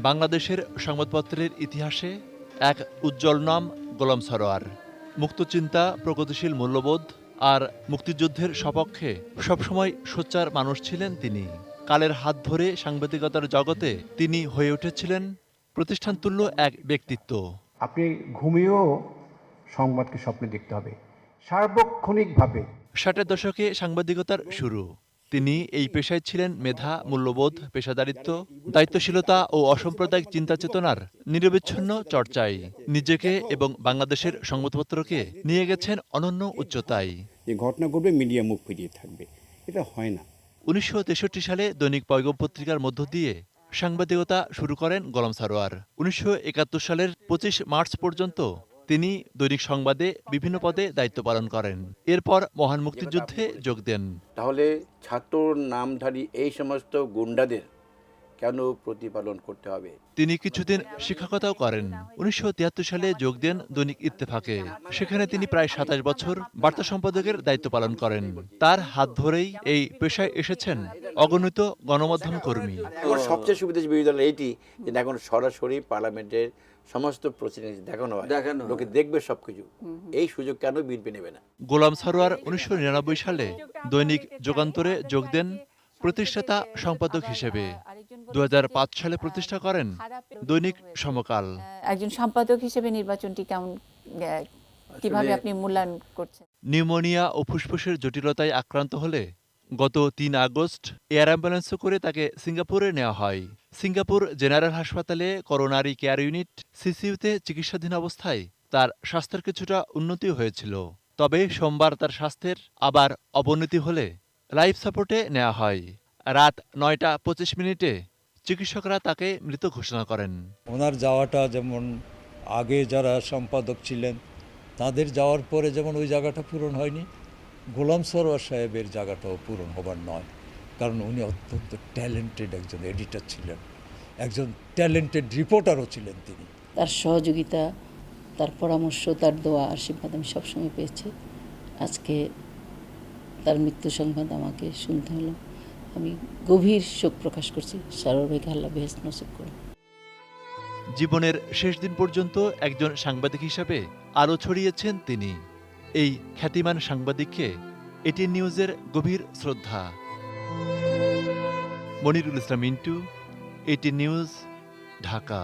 বাংলাদেশের সংবাদপত্রের ইতিহাসে এক উজ্জ্বল নাম গোলাম সারোয়ার। মুক্তচিন্তা, প্রগতিশীল মূল্যবোধ আর মুক্তিযুদ্ধের সপক্ষে সবসময় সোচ্চার মানুষ ছিলেন তিনি। কালের হাত ধরে সাংবাদিকতার জগতে তিনি হয়ে উঠেছিলেন প্রতিষ্ঠানতুল্য এক ব্যক্তিত্ব। আপনি ঘুমিয়েও সংবাদকে স্বপ্নে দেখতে হবে সার্বক্ষণিকভাবে। 60-এর দশকে সাংবাদিকতার শুরু। তিনি এই পেশায় ছিলেন মেধা, মূল্যবোধ, পেশাদারিত্ব, দায়িত্বশীলতা ও অসাম্প্রদায়িক চিন্তাচেতনার নিরবচ্ছিন্ন চর্চায় নিজেকে এবং বাংলাদেশের সংবাদপত্রকে নিয়ে গেছেন অনন্য উচ্চতায়। যে ঘটনা ঘটবে মিডিয়া মুখ ফিরিয়ে থাকবে, এটা হয় না। 1963 সালে দৈনিক পয়গম পত্রিকার মধ্য দিয়ে সাংবাদিকতা শুরু করেন গোলাম সারোয়ার। 1971 সালের 25 মার্চ পর্যন্ত তিনি দৈনিক সংবাদে বিভিন্ন পদে দায়িত্ব পালন করেন। এরপর মহান মুক্তিযুদ্ধে যোগ দেন। তাহলে ছাত্র নামধারী এই সমস্ত গুন্ডাদের কেন প্রতিপালন করতে হবে? তিনি কিছুদিন শিক্ষকতাও করেন। 1973 সালে যোগ দেন দৈনিক ইত্তেফাকে। সেখানে তিনি প্রায় 27 বছর বার্তা সম্পাদকের দায়িত্ব পালন করেন। তার হাত ধরেই এই পেশায় এসেছেন অগণিত গণমাধ্যম কর্মী। এখন সবচেয়ে সুবিধা বিরোধী দল এইটি যে এখন সরাসরি পার্লামেন্টের সমস্ত প্রসিডিংস দেখানো হয়, লোকে দেখবে সবকিছু। এই সুযোগ কেন বিএনপি নেবে না? গোলাম সারোয়ার 1999 সালে দৈনিক যুগান্তরে যোগ দেন প্রতিষ্ঠাতা সম্পাদক হিসেবে। 2005 সালে প্রতিষ্ঠা করেন দৈনিক সমকাল। একজন সম্পাদক হিসেবে নির্বাচনটি কিভাবে আপনি মূল্যায়ন করছেন? নিউমোনিয়া ও ফুসফুসের জটিলতায় আক্রান্ত হলে গত 3 আগস্ট এয়ার অ্যাম্বুলেন্সে করে তাকে সিঙ্গাপুরে নেওয়া হয়। সিঙ্গাপুর জেনারেল হাসপাতালে করোনারি কেয়ার ইউনিট সিসিইউতে চিকিৎসাধীন অবস্থায় তার স্বাস্থ্যের কিছুটা উন্নতি হয়েছিল। তবে সোমবার তার স্বাস্থ্যের আবার অবনতি হলে লাইফ সাপোর্টে নেওয়া হয়। রাত 9টা 25 চিকিৎসকরা তাকে মৃত ঘোষণা করেন। ওনার যাওয়াটা যেমন আগে যারা সম্পাদক ছিলেন তাদের যাওয়ার পরে যেমন ওই জায়গাটা পূরণ হয়নি, গোলাম সারোয়ার সাহেবের জায়গাটাও পূরণ হবার নয়। কারণ উনি অত্যন্ত ট্যালেন্টেড একজন এডিটর ছিলেন, একজন ট্যালেন্টেড রিপোর্টারও ছিলেন তিনি। তার সহযোগিতা, তার পরামর্শ, তার দোয়া আশীর্বাদ আমি সবসময় পেয়েছি। আজকে তার মৃত্যু সংবাদ আমাকে শুনতে হলো। আমি গভীর শোক প্রকাশ করছি। সারোয়ার ভাইকে আল্লাহ বেহেশত নসিব করুন। জীবনের শেষ দিন পর্যন্ত একজন সাংবাদিক হিসাবে আলো ছড়িয়েছেন তিনি। এই খ্যাতিমান সাংবাদিককে এটিএন নিউজের গভীর শ্রদ্ধা। Monirul Islam Mintu, ATN news, Dhaka.